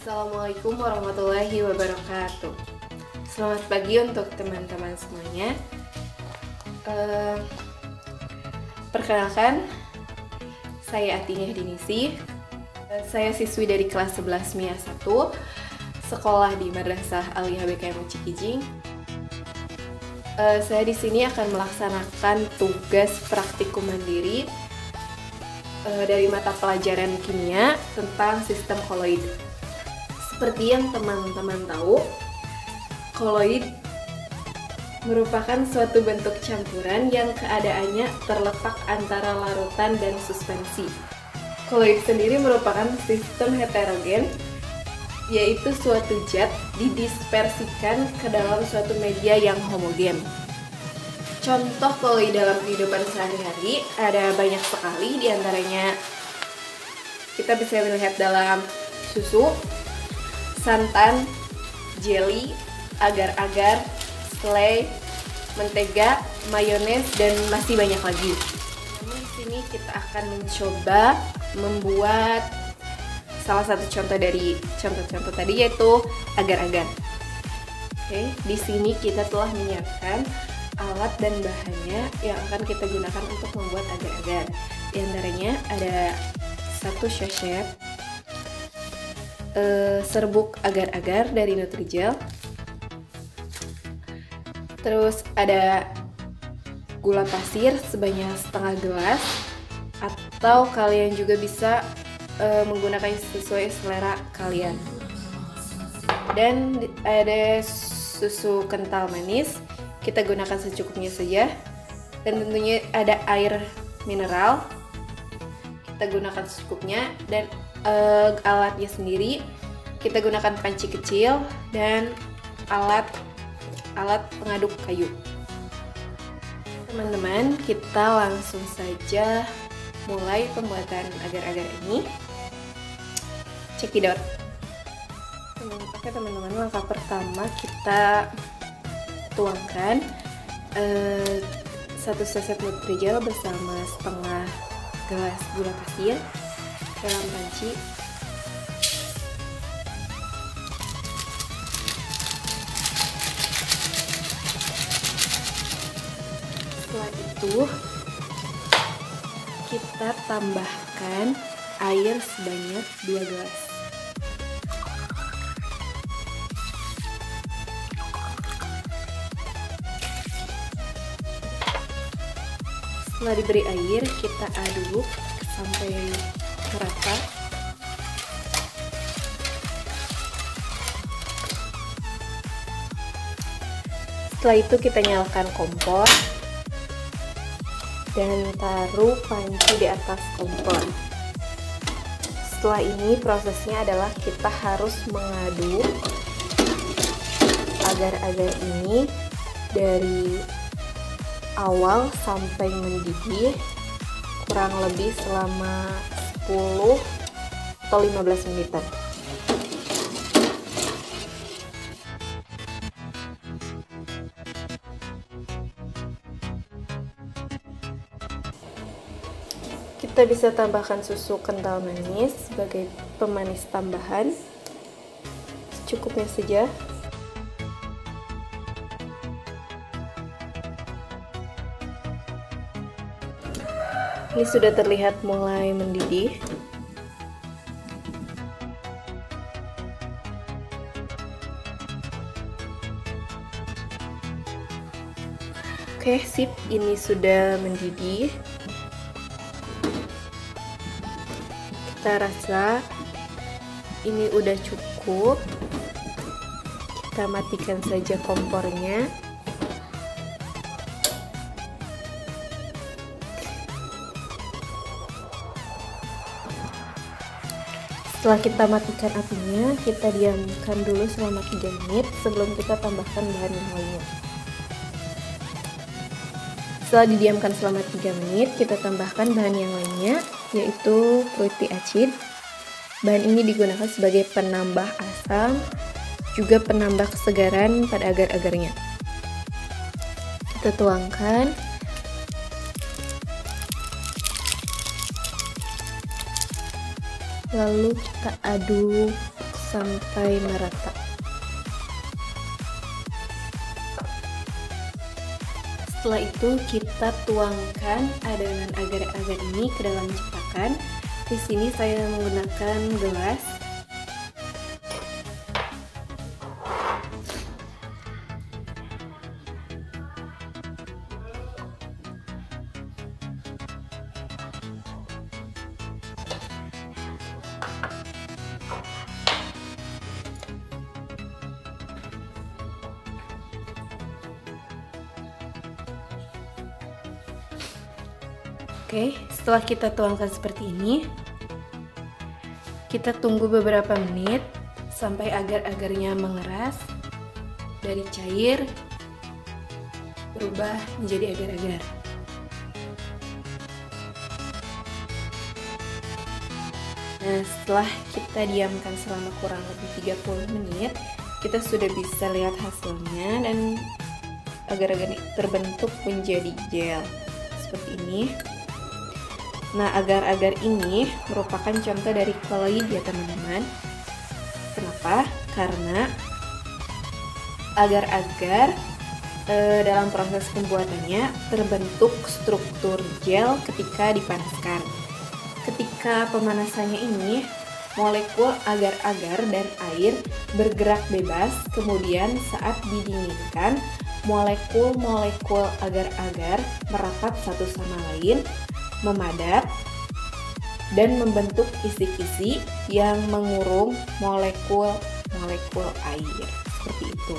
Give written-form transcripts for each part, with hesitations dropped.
Assalamualaikum warahmatullahi wabarakatuh. Selamat pagi untuk teman-teman semuanya. Perkenalkan, saya Atinya Dinisi. Saya siswi dari kelas 11 MIA 1, sekolah di Madrasah Aliyah BKM Cikijing. Saya di sini akan melaksanakan tugas praktikum mandiri dari mata pelajaran kimia tentang sistem koloid. Seperti yang teman-teman tahu, koloid merupakan suatu bentuk campuran yang keadaannya terletak antara larutan dan suspensi. Koloid sendiri merupakan sistem heterogen, yaitu suatu zat didispersikan ke dalam suatu media yang homogen. Contoh koloid dalam kehidupan sehari-hari ada banyak sekali, diantaranya kita bisa melihat dalam susu, santan, jelly, agar-agar, selai, mentega, mayones, dan masih banyak lagi. Namun di sini kita akan mencoba membuat salah satu contoh dari contoh-contoh tadi, yaitu agar-agar. Oke, di sini kita telah menyiapkan alat dan bahannya yang akan kita gunakan untuk membuat agar-agar. Di antaranya ada 1 sachet serbuk agar-agar dari Nutrijel. Terus ada gula pasir sebanyak setengah gelas, atau kalian juga bisa menggunakan sesuai selera kalian. Dan ada susu kental manis, kita gunakan secukupnya saja. Dan tentunya ada air mineral, kita gunakan secukupnya. Dan alatnya sendiri kita gunakan panci kecil dan alat pengaduk kayu. Teman-teman, kita langsung saja mulai pembuatan agar-agar ini. Cekidot. Oke teman-teman, langkah pertama kita tuangkan 1 sachet Nutrijel bersama setengah gelas gula pasir dalam panci. Setelah itu kita tambahkan air sebanyak 2 gelas. Setelah diberi air, kita aduk sampai merata. Setelah itu kita nyalakan kompor dan taruh panci di atas kompor. Setelah ini prosesnya adalah kita harus mengaduk agar-agar ini dari awal sampai mendidih kurang lebih selama 10 atau 15 menitan. Kita bisa tambahkan susu kental manis sebagai pemanis tambahan, secukupnya saja. Ini sudah terlihat mulai mendidih. Oke, sip, ini sudah mendidih. Kita rasa ini udah cukup. Kita matikan saja kompornya. Setelah kita matikan apinya, kita diamkan dulu selama 3 menit sebelum kita tambahkan bahan yang lainnya. Setelah didiamkan selama 3 menit, kita tambahkan bahan yang lainnya, yaitu fruity acid. Bahan ini digunakan sebagai penambah asam, juga penambah kesegaran pada agar-agarnya. Kita tuangkan. Lalu kita aduk sampai merata. Setelah itu kita tuangkan adonan agar-agar ini ke dalam cetakan. Di sini saya menggunakan gelas. Oke, setelah kita tuangkan seperti ini, kita tunggu beberapa menit sampai agar-agarnya mengeras dari cair berubah menjadi agar-agar. Nah, setelah kita diamkan selama kurang lebih 30 menit, kita sudah bisa lihat hasilnya dan agar-agar terbentuk menjadi gel seperti ini. Nah, agar-agar ini merupakan contoh dari koloid ya teman-teman. Kenapa? Karena agar-agar dalam proses pembuatannya terbentuk struktur gel ketika dipanaskan. Ketika pemanasannya ini, molekul agar-agar dan air bergerak bebas, kemudian saat didinginkan, molekul-molekul agar-agar merapat satu sama lain, memadat, dan membentuk kisi-kisi yang mengurung molekul-molekul air. Seperti itu.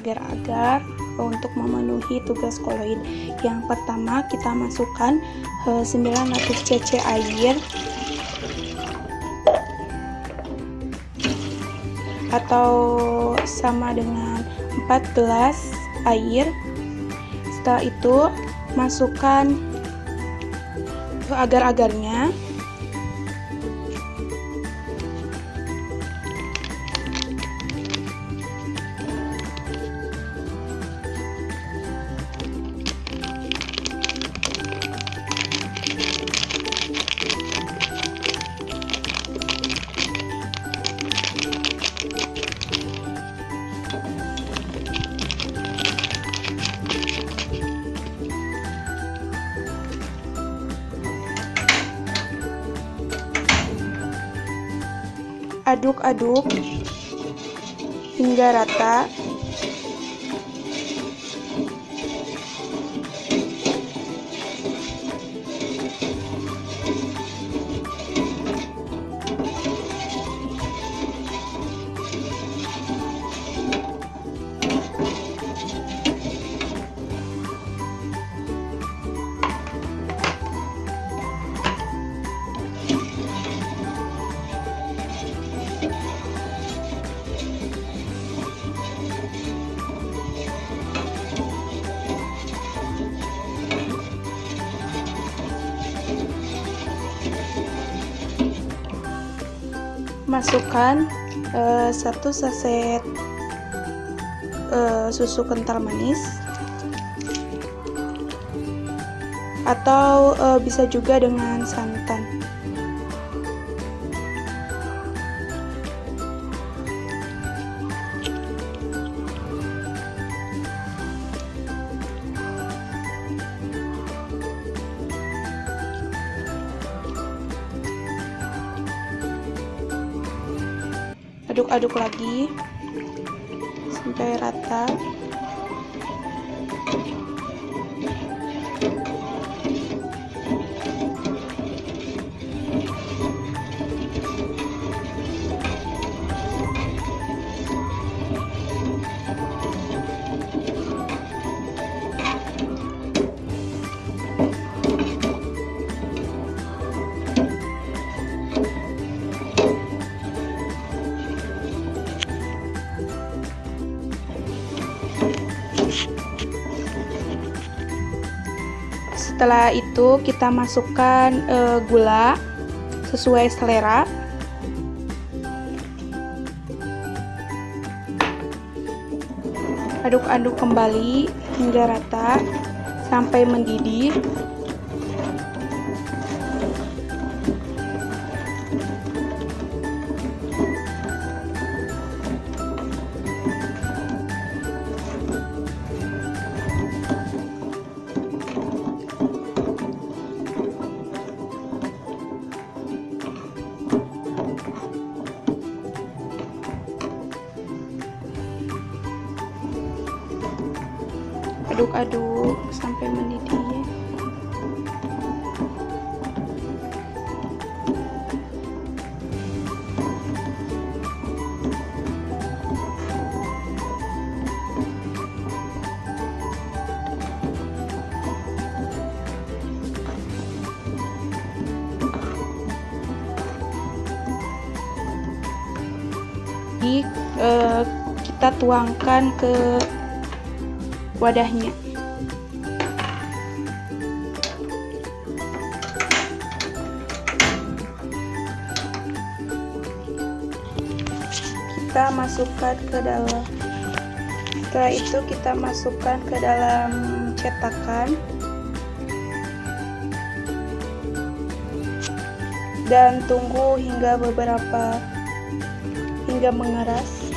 agar-agar untuk memenuhi tugas koloid. Yang pertama kita masukkan 900 cc air atau sama dengan 4 gelas air. Setelah itu masukkan agar-agarnya. Aduk-aduk hingga rata. Masukkan 1 saset susu kental manis, atau bisa juga dengan santan. Aduk-aduk lagi sampai rata. Setelah itu kita masukkan gula sesuai selera. Aduk-aduk kembali hingga rata sampai mendidih. Aduk-aduk sampai mendidih. Kita tuangkan ke wadahnya. Kita masukkan ke dalam. Setelah itu kita masukkan ke dalam cetakan dan tunggu hingga mengeras.